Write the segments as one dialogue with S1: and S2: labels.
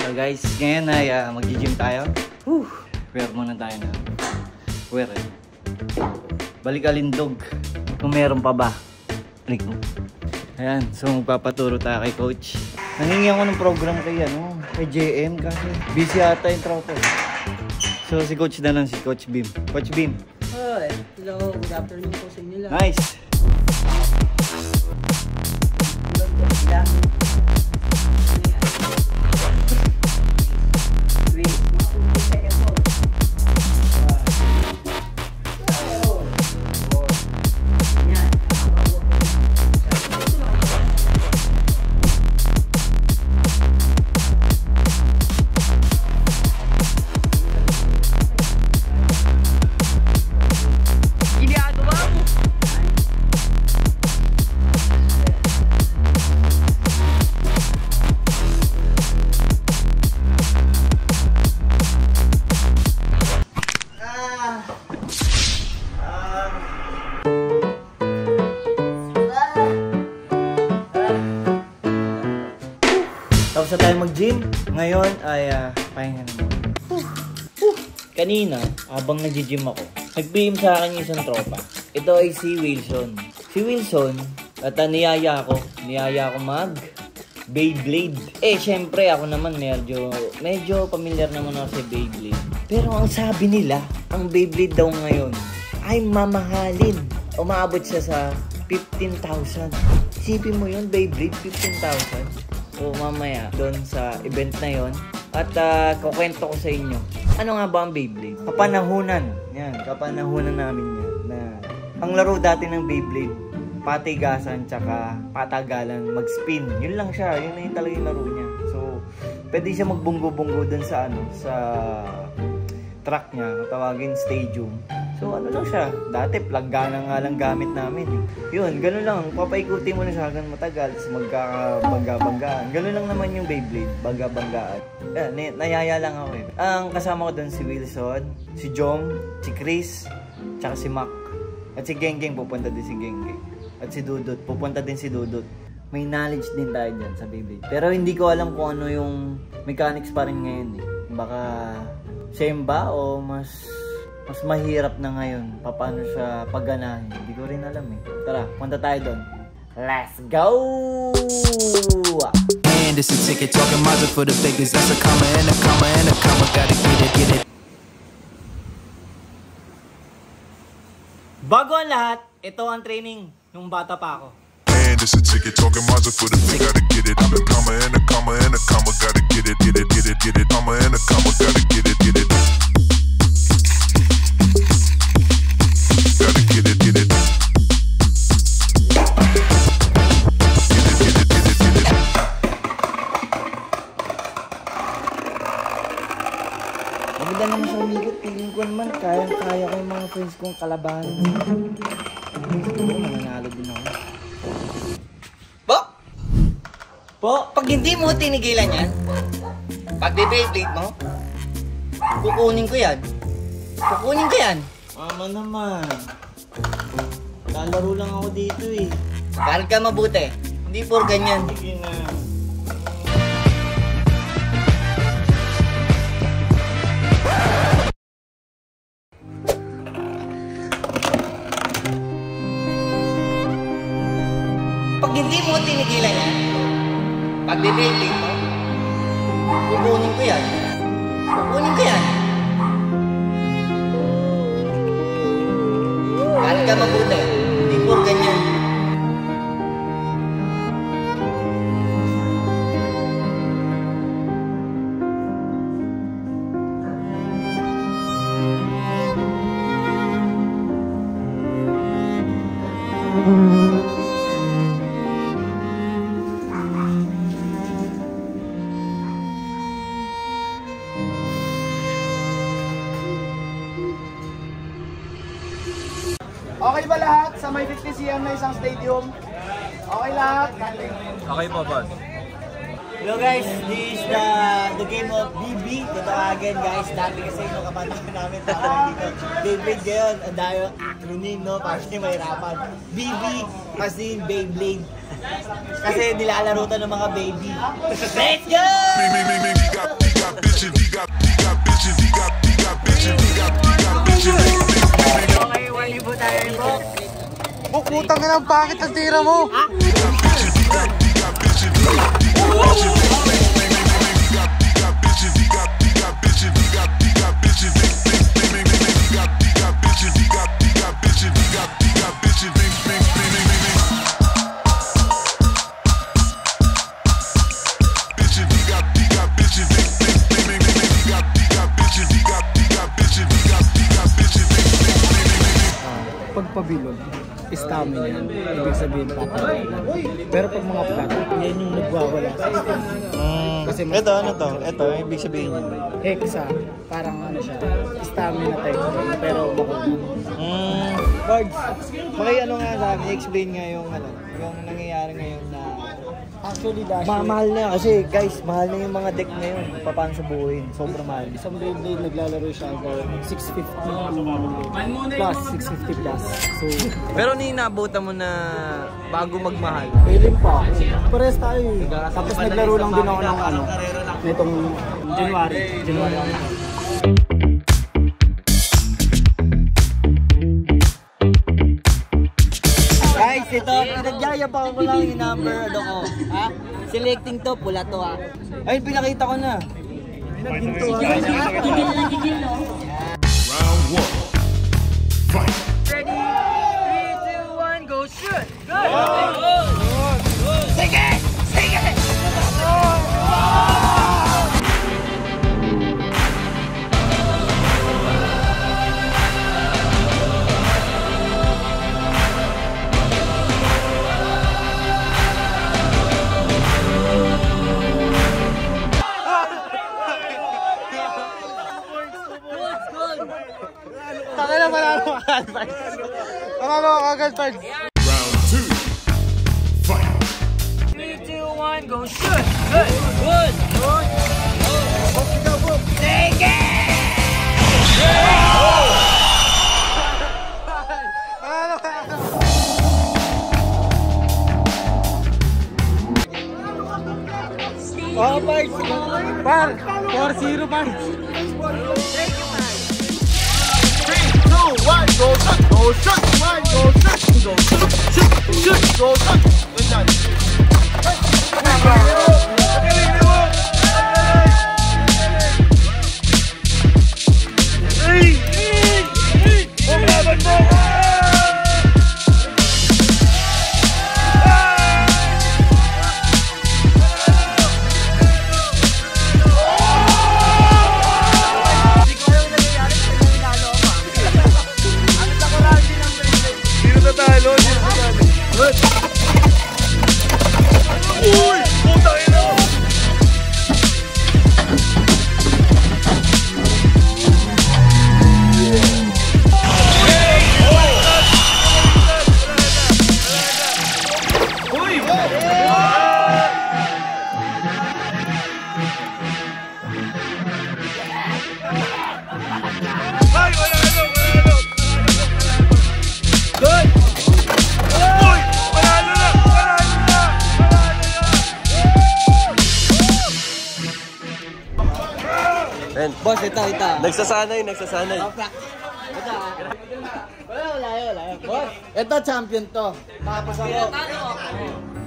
S1: So guys, ngayon ay mag-gym tayo. Wear muna tayo na. Wear eh. Balikalindog. Kung meron pa ba. Balik mo. Ayan, so magpapaturo tayo kay coach. Nangingi ako ng program kay JM kasi busy ata yung tropa. So si coach na lang, si Coach Bim. Coach Bim.
S2: Hi. Hello, good afternoon po sa inyo lang.
S1: Nice. Tapos na tayo mag-gym. Ngayon ay pahinga naman. Kanina, habang nag-gym ako, nag-PM sa akin yung isang tropa. Ito ay si Wilson. Si Wilson, at niyaya ko mag Beyblade. Syempre ako naman medyo familiar naman ako sa Beyblade. Pero ang sabi nila, ang Beyblade daw ngayon ay mamahalin. Umaabot siya sa 15,000. Isipin mo yun, Beyblade, 15,000. So mamaya doon sa event na yon at kukwento ko sa inyo ano nga ba ang Beyblade. Kapanahunan namin yan na ang laro dati ng Beyblade, patigasan tsaka patagalan, mag-spin. Yun lang siya, yun na yung talagang laro niya. So pwede siya magbunggo-bunggo doon sa sa track niya, tawagin stadium. So ano lang siya, dati plaggana nga lang gamit namin eh. Yun, ganun lang, papaikuti mo na siya hanggang matagal, tapos magkakabangga-banggaan. Ganun lang naman yung Beyblade, bangga-banggaan. Nayaya lang ako eh. Ang kasama ko doon si Wilson, si Jom, si Chris, tsaka si Mac. At si Genggeng, pupunta din si Genggeng. At si Dudut, pupunta din si Dudut. May knowledge din tayo dyan sa Beyblade. Pero hindi ko alam kung ano yung mechanics pa rin ngayon eh. Baka same ba o mas mahirap na ngayon paano siya pagganahin. Hindi ko rin alam eh. Tara, punta tayo doon. Let's go!
S3: And it's a ticket talking magic for the biggest. That's a comma and a comma and a comma. Gotta get it.
S1: Bago ang lahat, ito ang training nung bata pa ako.
S4: And it's a ticket talking magic for the big. Gotta get it. I'm a comma and a comma and a comma. Gotta get it. Comma and a comma. Gotta get it.
S1: Maganda naman sa umigot. Piling ko naman, kaya ko yung mga friends kong kalabahan. Siguro mananalo din ako. Po, pag hindi mo tinigilan yan, pag Beyblade mo, kukunin ko yan. Mama naman. Lalaro lang ako dito eh. Garal ka mabuti. Hindi for ganyan. Sige na. Pag hindi mo tinigilan yan, pag Beyblade mo, kukunin ko yan. Garal ka mabuti. Hindi for ganyan.
S5: Okay ba lahat sa may 50 cm na isang stadium? Okay lahat?
S6: Okay po, boss.
S1: Hello guys, this is the game of BB. Totoo again guys, dati kasi yung kapatid namin tawag dito. Beyblade ngayon, ang dami yung acronym, no? Para hindi mahirapan. BB, kasi Beyblade. Kasi nilalaro to ng mga baby. Let's go!
S5: Putang ina, bakit ang tira mo? Pagpabilog, stamina yan. Ibig sabihin patay. Pero pag mga flat, yan yung nagwawala. Kasi
S1: Ito, ano to? Ito, ibig sabihin yun.
S5: Hexa, parang ano siya, stamina type, pero makuha.
S1: Bards, ano nga sa amin, explain nga yung ano, yung nangyayari ngayon na
S5: Actually, last
S1: mahal na kasi guys, mahal na yung mga deck ngayon. Paano sa buuin? Sobrang mahal.
S5: isang Beyblade naglalaro siya for 650 plus, 650 plus. So,
S1: Pero ninabutan mo na bago magmahal.
S5: pailing pa ako. Pares tayo eh. Tapos naglaro lang din ako ng ano, nitong January.
S1: Guys, ito, pinagyayabang ko lang yung number ano ko. Ha? Selecting to, pula to ha. Ayun, pinakita ko na.
S5: Ginto ha.
S4: Round one. Fight.
S1: Ready? 3, 2, 1, go shoot! Good! Sige! Sige!
S5: Tangina, panalo ka agad, Pards. Panalo ka agad, Pards.
S4: Round two. Fight.
S1: 3, 2, 1, go shoot! Good! Good! Good! Sige!
S5: Oh, Pards. Par, 4-0, Pards.
S6: 2, 1, go shoot, go shoot, 1, go shoot, go shoot, shoot, go shoot. Ganyan.
S1: Boss, ito.
S7: Nagsasanay.
S1: Wala. Boss, ito champion to. Tapos ako.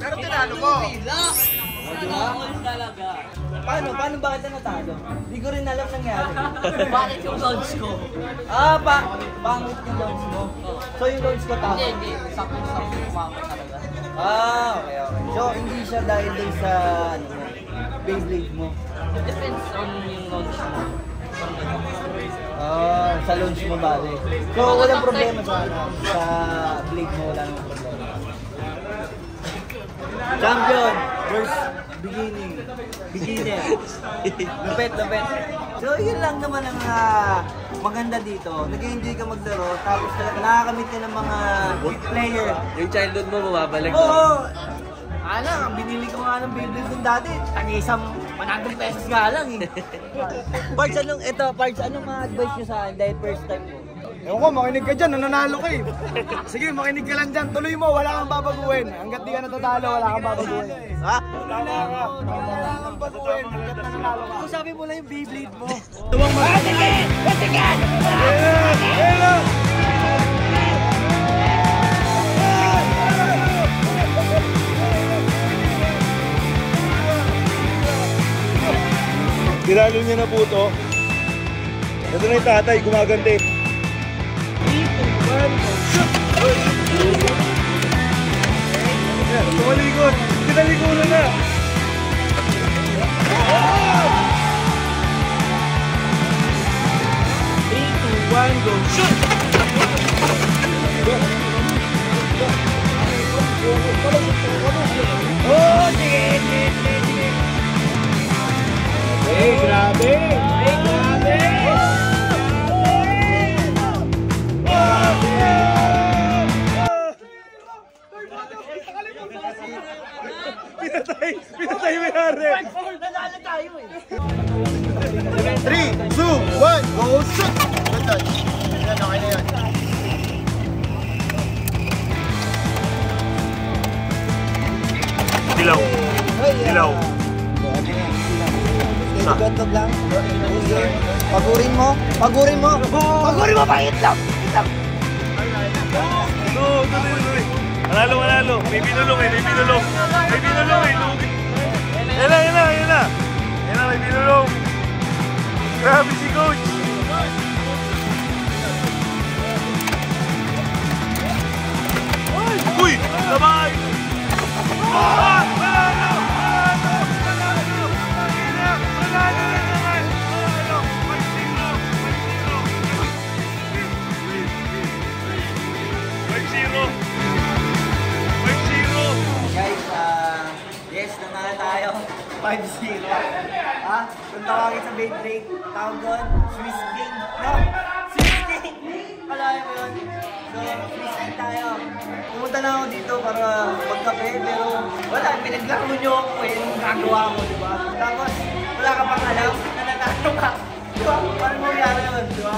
S6: Pero tinalo mo.
S1: Paano ba kita natalo? Hindi ko rin alam nangyari.
S2: Bakit yung launch ko?
S1: Pangit yung launch mo. So yung launch ko tama?
S2: Hindi. Sakto-sakto kumama talaga.
S1: Okay. So hindi siya dahil dun sa Beyblade mo.
S2: Depends on yung launch mo.
S1: Sa launch mo bale. So walang problema sa blade mo, wala namang problema. Champion versus beginner. Lupet. So yun lang naman ang maganda dito. Nag-enjoy ka maglaro, tapos nakakamit ka ng mga player.
S7: Yung childhood mo mababalik.
S1: Oo! Binili ko nga ng Beyblade dun dati. Tag-isang 100 pesos nga lang eh. Pards, anong ma-advise nyo sa akin dahil first time mo?
S5: Ewan ko, makinig ka dyan, nananalo ka eh. Sige, makinig ka lang dyan. Tuloy mo, wala kang babaguhin. Hanggat di ka natatalo, wala kang babaguhin.
S1: Ha?
S5: Wala kang babaguhin. Hanggat nananalo ka.
S1: Kung sabi mo lang yung Beyblade mo.
S5: Sige!
S6: Nilalo niya na po to. Ito na yung tatay, gumagante. 3, 2, 1, go, shoot! Ayan, tumalikod. Kinalikunan na. 3, 2, 1, go, shoot! Oh, sige. Grabe! Pinatay mo yan, Re! 3, 2, 1, go, shoot! Ganda. Yan, okay na yan. Dilaw.
S1: Gantog lang. Pagurin mo. Pahit lang.
S6: Tuloy. Manalo. May binulong eh. Yan na. May binulong. Grabe si Coach. Uy! Sabay!
S1: Guys, yes, nanalo tayo. 5-0. Kung tawagin sa bait break, tawag doon, Swiss King. No? Swiss King! Kalahin mo yun. So, Swiss King tayo. Pumunta na ako dito para magkape, pero wala, pinaglaro nyo ako yung gagawa mo, di ba? Tapos, wala ka pang alam na nanalo ka. Di ba? Paano mo nangyari naman, di ba?